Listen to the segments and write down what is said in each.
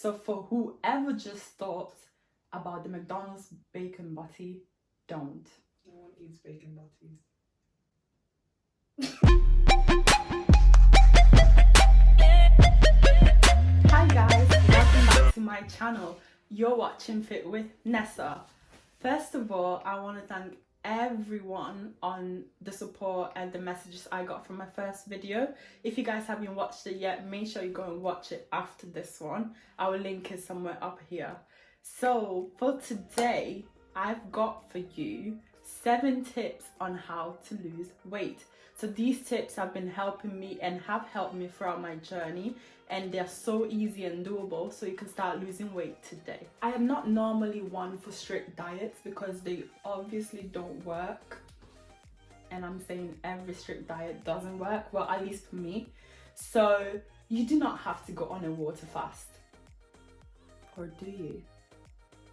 So for whoever just thought about the McDonald's bacon butty, don't. No one eats bacon butties. Hi guys, welcome back to my channel. You're watching Fit with Nessa. First of all, I want to thank everyone on the support and the messages I got from my first video. If you guys haven't watched it yet, make sure you go and watch it after this one. Our link is somewhere up here. So for today, I've got for you 7 tips on how to lose weight. So these tips have been helping me and have helped me throughout my journey, and they're so easy and doable, so you can start losing weight today. I am not normally one for strict diets because they obviously don't work, and I'm saying every strict diet doesn't work, well, at least for me. So you do not have to go on a water fast, or do you?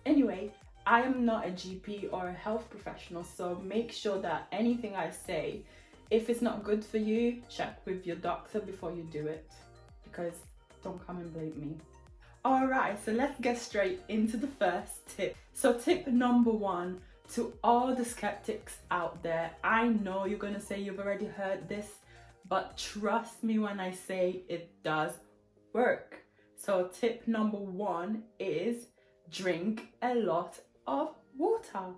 Anyway, I am not a GP or a health professional, so make sure that anything I say, if it's not good for you, check with your doctor before you do it, because don't come and blame me. Alright, so let's get straight into the first tip. So tip number 1, to all the skeptics out there, I know you're gonna say you've already heard this, but trust me when I say it does work. So tip number 1 is drink a lot of water.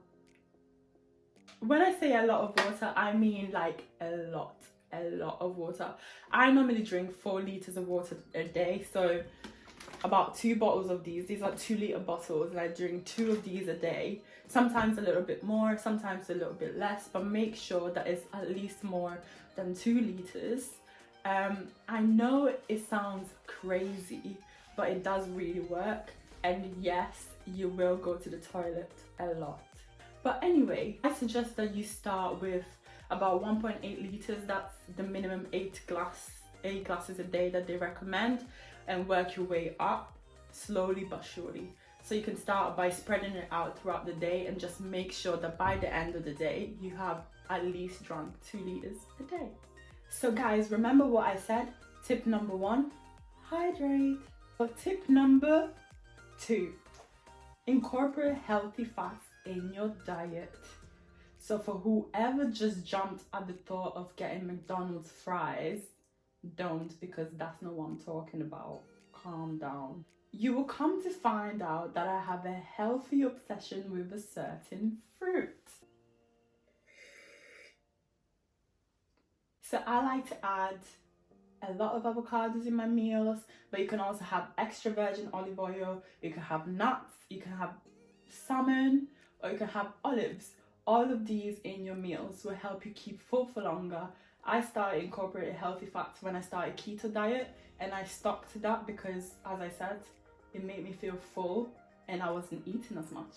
When I say a lot of water, I mean like a lot of water. I normally drink 4 liters of water a day, so about 2 bottles of these are 2-liter bottles, and I drink 2 of these a day. Sometimes a little bit more, sometimes a little bit less, but make sure that it's at least more than 2 liters. I know it sounds crazy, but it does really work, and yes, you will go to the toilet a lot. But anyway, I suggest that you start with about 1.8 liters. That's the minimum 8 glasses a day that they recommend, and work your way up slowly but surely. So you can start by spreading it out throughout the day, and just make sure that by the end of the day you have at least drunk 2 liters a day. So guys, remember what I said. Tip number 1, hydrate. So tip number 2, incorporate healthy fats in your diet. So for whoever just jumped at the thought of getting McDonald's fries, don't, because that's not what I'm talking about. Calm down. You will come to find out that I have a healthy obsession with a certain fruit. So I like to add a lot of avocados in my meals, but you can also have extra virgin olive oil, you can have nuts, you can have salmon, or you can have olives. All of these in your meals will help you keep full for longer. I started incorporating healthy fats when I started keto diet, and I stuck to that because, as I said, it made me feel full and I wasn't eating as much.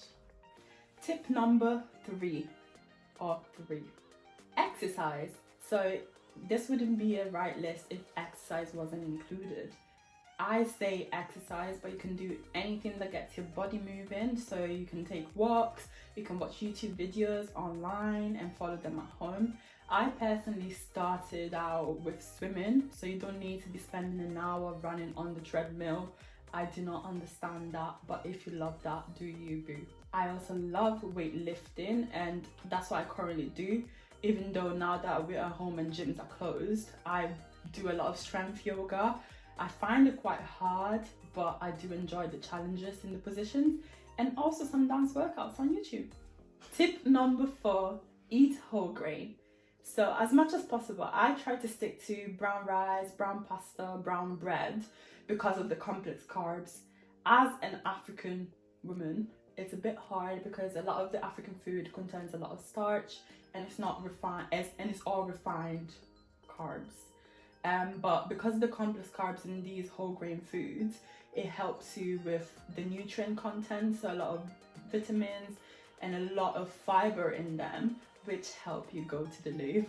Tip number 3, exercise. So this wouldn't be a right list if exercise wasn't included. I say exercise, but you can do anything that gets your body moving. So you can take walks, you can watch YouTube videos online and follow them at home. I personally started out with swimming, so you don't need to be spending an hour running on the treadmill. I do not understand that, but if you love that, do you, boo. I also love weightlifting, and that's what I currently do. Even though now that we're at home and gyms are closed, I do a lot of strength yoga. I find it quite hard, but I do enjoy the challenges in the positions, and also some dance workouts on YouTube. Tip number 4, eat whole grain. So as much as possible, I try to stick to brown rice, brown pasta, brown bread because of the complex carbs. As an African woman, it's a bit hard because a lot of the African food contains a lot of starch, and it's not refined, and it's all refined carbs. But because of the complex carbs in these whole grain foods, it helps you with the nutrient content, so a lot of vitamins and a lot of fiber in them, which help you go to the loo.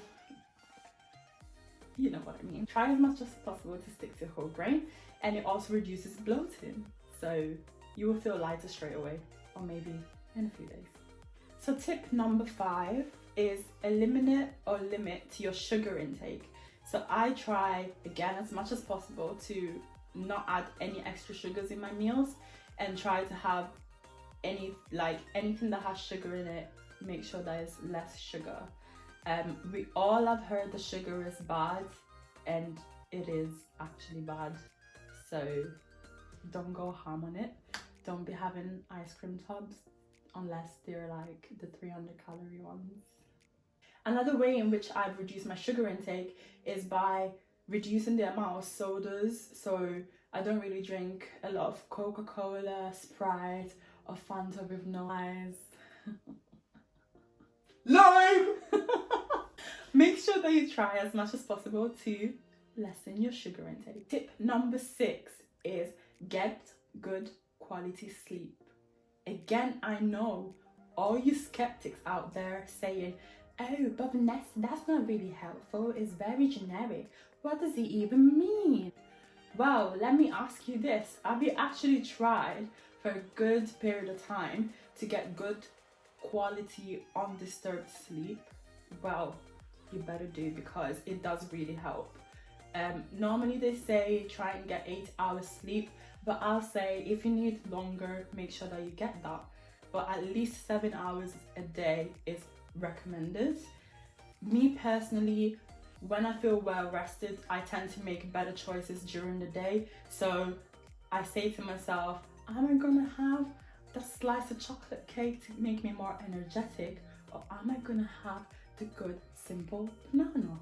You know what I mean. Try as much as possible to stick to whole grain, and it also reduces bloating, so you will feel lighter straight away, or maybe in a few days. So tip number 5 is eliminate or limit your sugar intake. So I try, again, as much as possible to not add any extra sugars in my meals and try to have anything that has sugar in it, make sure that it's less sugar. We all have heard the sugar is bad, and it is actually bad, so don't go ham on it. Don't be having ice cream tubs unless they're like the 300-calorie ones. Another way in which I've reduced my sugar intake is by reducing the amount of sodas. So I don't really drink a lot of Coca-Cola, Sprite, or Fanta with no ice. Lime! Make sure that you try as much as possible to lessen your sugar intake. Tip number 6 is get good quality sleep. Again, I know all you skeptics out there saying, oh, but Nessa, that's not really helpful, it's very generic. What does it even mean? Well, let me ask you this. Have you actually tried for a good period of time to get good quality undisturbed sleep? Well, you better do, because it does really help. Normally they say try and get 8 hours sleep, but I'll say if you need longer, make sure that you get that. But at least 7 hours a day is recommended. Me personally, when I feel well rested, I tend to make better choices during the day. So I say to myself, am I gonna have the slice of chocolate cake to make me more energetic, or am I gonna have the good simple banana?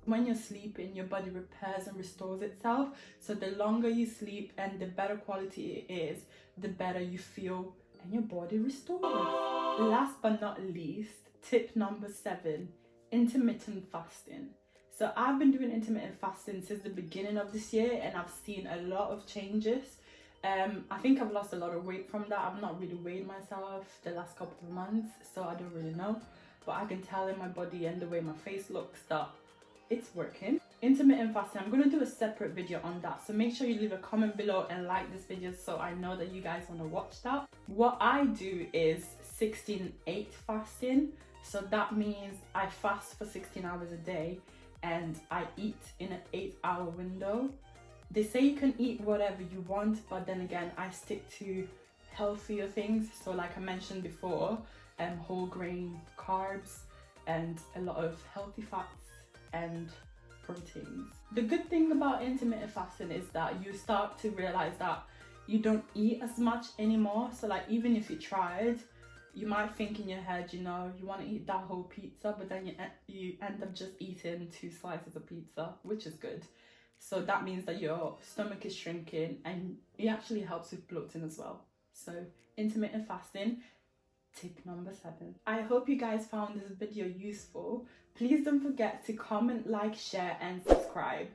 When you're sleeping, your body repairs and restores itself. So the longer you sleep and the better quality it is, the better you feel and your body restores. Last but not least, tip number 7, intermittent fasting. So I've been doing intermittent fasting since the beginning of this year, and I've seen a lot of changes. I think I've lost a lot of weight from that. I've not really weighed myself the last couple of months, so I don't really know. But I can tell in my body and the way my face looks that it's working. Intermittent fasting, I'm going to do a separate video on that, so make sure you leave a comment below and like this video so I know that you guys want to watch that. What I do is 16/8 fasting, so that means I fast for 16 hours a day and I eat in an 8-hour window. They say you can eat whatever you want, but then again I stick to healthier things, so like I mentioned before, whole grain carbs and a lot of healthy fats and proteins. The good thing about intermittent fasting is that you start to realize that you don't eat as much anymore. So like, even if you tried, you might think in your head, you know, you want to eat that whole pizza, but then you end up just eating 2 slices of pizza, which is good. So that means that your stomach is shrinking, and it actually helps with bloating as well. So intermittent fasting, tip number 7. I hope you guys found this video useful. Please don't forget to comment, like, share and subscribe.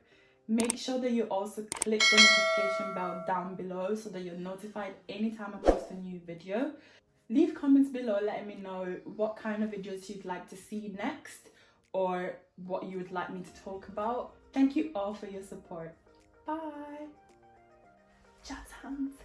Make sure that you also click the notification bell down below so that you're notified anytime I post a new video. Leave comments below letting me know what kind of videos you'd like to see next, or what you would like me to talk about. Thank you all for your support. Bye. Jazz hands.